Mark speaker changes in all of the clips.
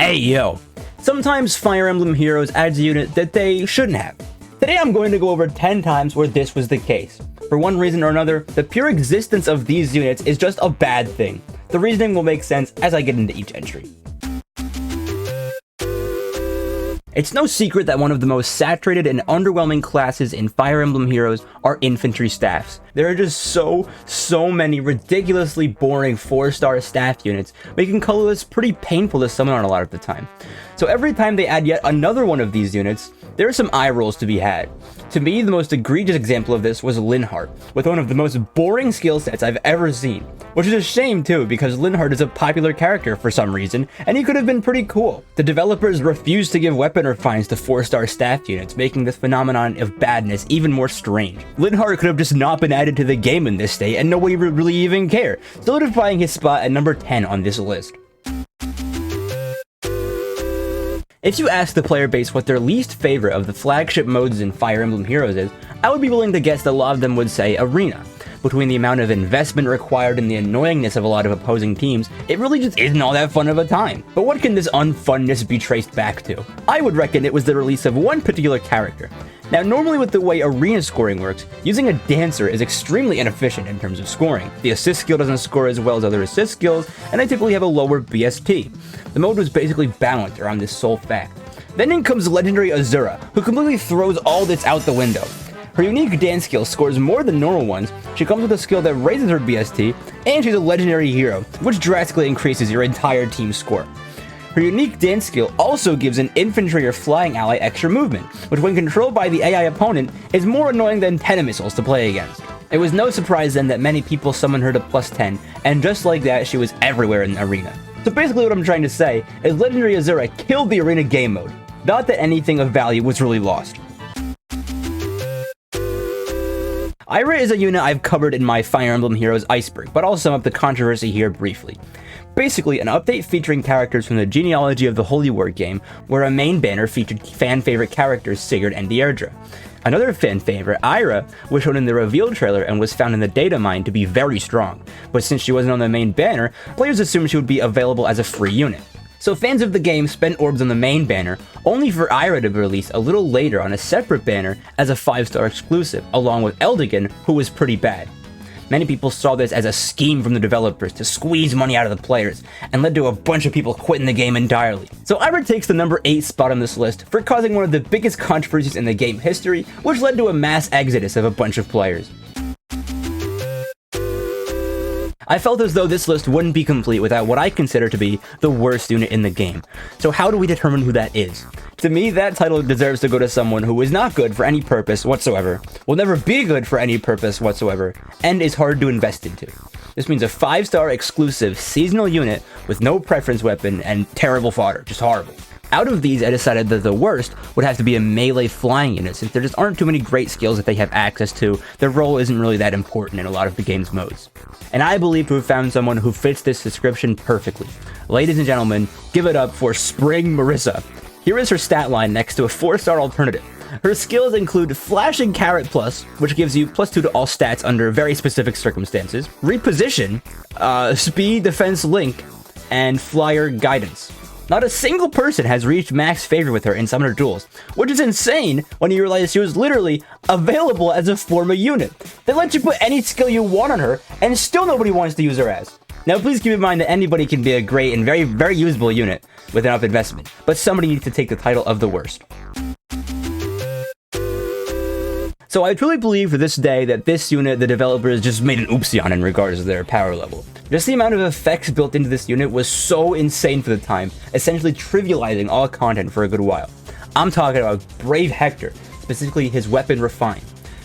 Speaker 1: Hey yo! Sometimes Fire Emblem Heroes adds a unit that they shouldn't have. Today I'm going to go over 10 times where this was the case. For one reason or another, the pure existence of these units is just a bad thing. The reasoning will make sense as I get into each entry. It's no secret that one of the most saturated and underwhelming classes in Fire Emblem Heroes are Infantry Staffs. There are just so many ridiculously boring 4-star staff units, making colorless pretty painful to summon on a lot of the time. So every time they add yet another one of these units, there are some eye rolls to be had. To me, the most egregious example of this was Linhardt, with one of the most boring skill sets I've ever seen. Which is a shame too, because Linhardt is a popular character for some reason, and he could have been pretty cool. The developers refused to give weapon refines to 4-star staff units, making this phenomenon of badness even more strange. Linhardt could have just not been added to the game in this state, and nobody would really even care, solidifying his spot at number 10 on this list. If you ask the player base what their least favorite of the flagship modes in Fire Emblem Heroes is, I would be willing to guess that a lot of them would say Arena. Between the amount of investment required and the annoyingness of a lot of opposing teams, it really just isn't all that fun of a time. But what can this unfunness be traced back to? I would reckon it was the release of one particular character. Now, normally with the way arena scoring works, using a dancer is extremely inefficient in terms of scoring. The assist skill doesn't score as well as other assist skills, and they typically have a lower BST. The mode was basically balanced around this sole fact. Then in comes legendary Azura, who completely throws all this out the window. Her unique dance skill scores more than normal ones, she comes with a skill that raises her BST, and she's a legendary hero, which drastically increases your entire team's score. Her unique dance skill also gives an infantry or flying ally extra movement, which when controlled by the AI opponent is more annoying than 10 missiles to play against. It was no surprise then that many people summoned her to plus 10, and just like that she was everywhere in the arena. So basically what I'm trying to say is legendary Azura killed the arena game mode, not that anything of value was really lost. Ira is a unit I've covered in my Fire Emblem Heroes iceberg, but I'll sum up the controversy here briefly. Basically, an update featuring characters from the genealogy of the Holy War game, where a main banner featured fan-favorite characters Sigured and Deirdre. Another fan-favorite, Ira, was shown in the reveal trailer and was found in the data mine to be very strong, but since she wasn't on the main banner, players assumed she would be available as a free unit. So fans of the game spent orbs on the main banner, only for Ira to be released a little later on a separate banner as a 5-star exclusive, along with Eldigan, who was pretty bad. Many people saw this as a scheme from the developers to squeeze money out of the players, and led to a bunch of people quitting the game entirely. So Ira takes the number 8 spot on this list for causing one of the biggest controversies in the game history, which led to a mass exodus of a bunch of players. I felt as though this list wouldn't be complete without what I consider to be the worst unit in the game. So how do we determine who that is? To me, that title deserves to go to someone who is not good for any purpose whatsoever, will never be good for any purpose whatsoever, and is hard to invest into. This means a 5-star exclusive seasonal unit with no preference weapon and terrible fodder, just horrible. Out of these, I decided that the worst would have to be a melee flying unit, since there just aren't too many great skills that they have access to. Their role isn't really that important in a lot of the game's modes. And I believe to have found someone who fits this description perfectly. Ladies and gentlemen, give it up for Spring Marissa. Here is her stat line next to a 4-star alternative. Her skills include Flashing Carrot Plus, which gives you +2 to all stats under very specific circumstances, Reposition, Speed Defense Link, and Flyer Guidance. Not a single person has reached max favor with her in some of her duels, which is insane when you realize she was literally available as a form of unit. They let you put any skill you want on her, and still nobody wants to use her as. Now please keep in mind that anybody can be a great and very usable unit with enough investment, but somebody needs to take the title of the worst. So I truly believe to this day that this unit the developers just made an oopsie on in regards to their power level. Just the amount of effects built into this unit was so insane for the time, essentially trivializing all content for a good while. I'm talking about Brave Hector, specifically his weapon Refine.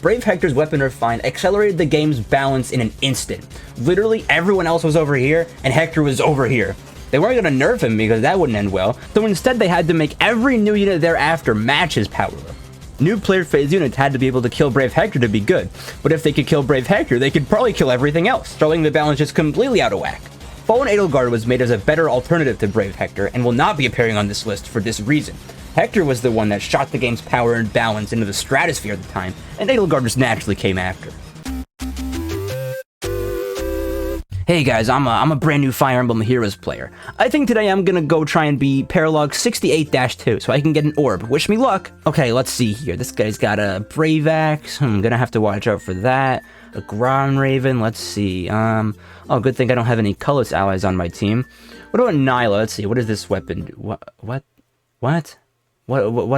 Speaker 1: Brave Hector's weapon Refine accelerated the game's balance in an instant. Literally everyone else was over here, and Hector was over here. They weren't going to nerf him because that wouldn't end well, so instead they had to make every new unit thereafter match his power level. New player phase units had to be able to kill Brave Hector to be good, but if they could kill Brave Hector, they could probably kill everything else, throwing the balance just completely out of whack. Fallen Edelgard was made as a better alternative to Brave Hector, and will not be appearing on this list for this reason. Hector was the one that shot the game's power and balance into the stratosphere at the time, and Edelgard just naturally came after. Hey guys, I'm a brand new Fire Emblem Heroes player. I think today I'm gonna go try and be Paralog 68-2 so I can get an orb. Wish me luck. Okay, let's see here. This guy's got a Brave Axe. I'm gonna have to watch out for that. A Gran Raven. Let's see. Oh, good thing I don't have any colorless allies on my team. What about Nyla? Let's see. What is this weapon? What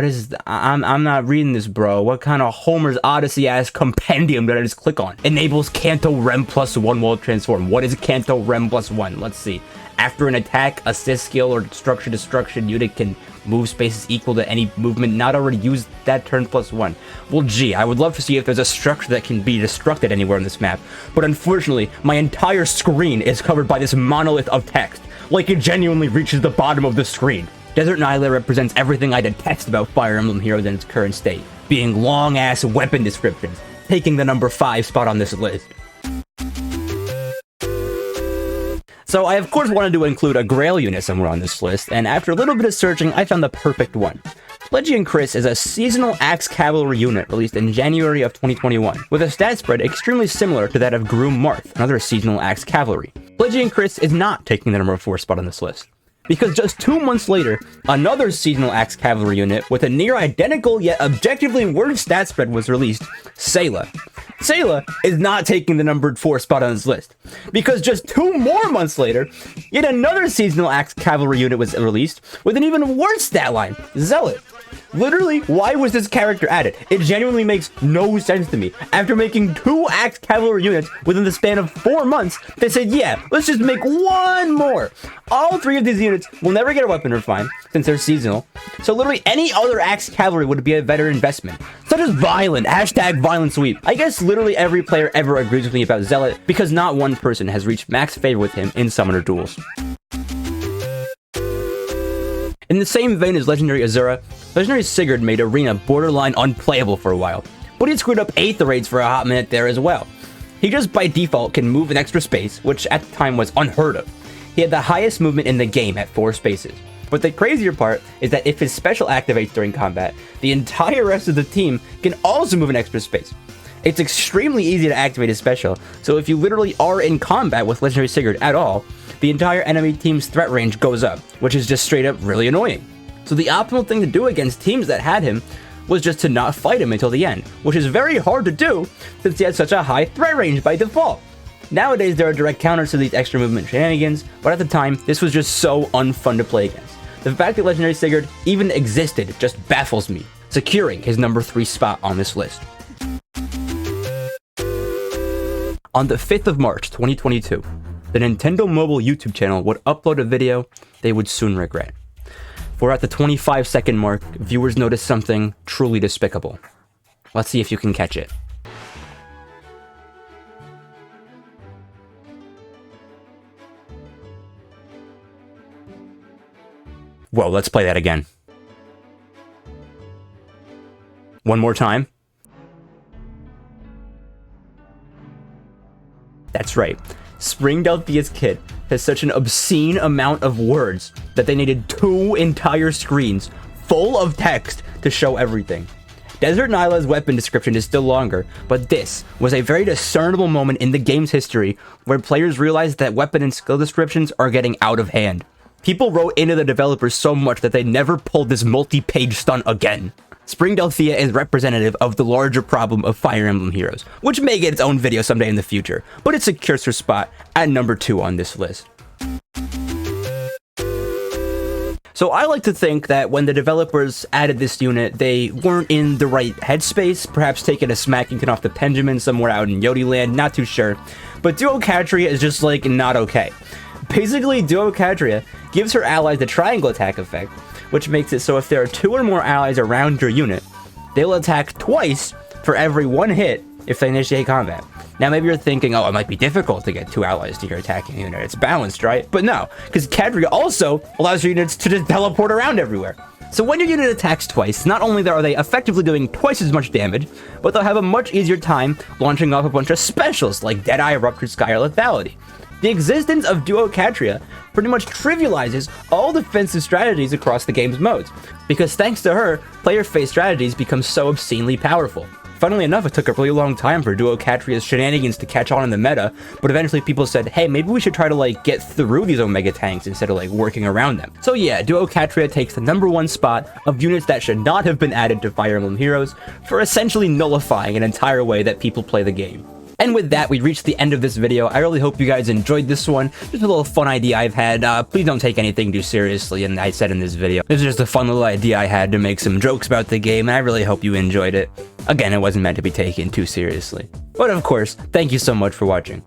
Speaker 1: is I'm not reading this, bro. What kind of Homer's Odyssey ass compendium did I just click on? Enables Kanto REM +1 while transform. What is Kanto REM +1? Let's see. After an attack, assist skill, or structure destruction, unit can move spaces equal to any movement not already used that turn +1. Well, gee, I would love to see if there's a structure that can be destructed anywhere on this map, but unfortunately, my entire screen is covered by this monolith of text, like it genuinely reaches the bottom of the screen. Desert Nyla represents everything I detest about Fire Emblem Heroes in its current state, being long-ass weapon descriptions, taking the number 5 spot on this list. So I of course wanted to include a Grail unit somewhere on this list, and after a little bit of searching, I found the perfect one. Pledgian Chris is a seasonal Axe Cavalry unit released in January of 2021, with a stat spread extremely similar to that of Groom Marth, another seasonal Axe Cavalry. Pledgian Chris is not taking the number 4 spot on this list, because just 2 months later, another seasonal Axe Cavalry unit with a near identical yet objectively worse stat spread was released, Sayla. Sayla is not taking the numbered 4 spot on this list, because just 2 more months later, yet another seasonal Axe Cavalry unit was released with an even worse stat line, Zealot. Literally, why was this character added? It genuinely makes no sense to me. After making 2 Axe Cavalry units within the span of 4 months, they said, yeah, let's just make 1 more. All 3 of these units will never get a weapon refine, since they're seasonal. So literally any other Axe Cavalry would be a better investment. Such as Violent, #Violent Sweep. I guess literally every player ever agrees with me about Zealot, because not one person has reached max favor with him in Summoner duels. In the same vein as Legendary Azura, Legendary Sigured made Arena borderline unplayable for a while, but he screwed up Aether raids for a hot minute there as well. He just by default can move an extra space, which at the time was unheard of. He had the highest movement in the game at 4 spaces. But the crazier part is that if his special activates during combat, the entire rest of the team can also move an extra space. It's extremely easy to activate his special, so if you literally are in combat with Legendary Sigured at all, the entire enemy team's threat range goes up, which is just straight up really annoying. So the optimal thing to do against teams that had him was just to not fight him until the end, which is very hard to do since he had such a high threat range by default. Nowadays there are direct counters to these extra movement shenanigans, but at the time this was just so unfun to play against. The fact that Legendary Sigured even existed just baffles me, securing his number 3 spot on this list. On the 5th of March 2022, the Nintendo Mobile YouTube channel would upload a video they would soon regret. For at the 25-second mark, viewers noticed something truly despicable. Let's see if you can catch it. Whoa, let's play that again. One more time. That's right. Springdelphia's kid has such an obscene amount of words that they needed 2 entire screens full of text to show everything. Desert Nyla's weapon description is still longer, but this was a very discernible moment in the game's history where players realized that weapon and skill descriptions are getting out of hand. People wrote into the developers so much that they never pulled this multi-page stunt again. Springdelphia is representative of the larger problem of Fire Emblem Heroes, which may get its own video someday in the future, but it secures her spot at number 2 on this list. So I like to think that when the developers added this unit, they weren't in the right headspace, perhaps taking a Smackington off the Pendulum somewhere out in Yodi land, not too sure. But Duocatria is just like not okay. Basically, Duocatria gives her allies the triangle attack effect, which makes it so if there are 2 or more allies around your unit, they'll attack twice for every 1 hit if they initiate combat. Now maybe you're thinking, oh, it might be difficult to get 2 allies to your attacking unit. It's balanced, right? But no, because Catria also allows your units to just teleport around everywhere. So when your unit attacks twice, not only are they effectively doing twice as much damage, but they'll have a much easier time launching off a bunch of specials like Deadeye, Ruptured Sky, or Lethality. The existence of Duocatria pretty much trivializes all defensive strategies across the game's modes, because thanks to her, player-faced strategies become so obscenely powerful. Funnily enough, it took a really long time for Duocatria's shenanigans to catch on in the meta, but eventually people said, hey, maybe we should try to like get through these Omega tanks instead of like working around them. So yeah, Duocatria takes the #1 spot of units that should not have been added to Fire Emblem Heroes for essentially nullifying an entire way that people play the game. And with that, we reached the end of this video. I really hope you guys enjoyed this one. Just a little fun idea I've had. Please don't take anything too seriously, and I said in this video. This is just a fun little idea I had to make some jokes about the game, and I really hope you enjoyed it. Again, it wasn't meant to be taken too seriously. But of course, thank you so much for watching.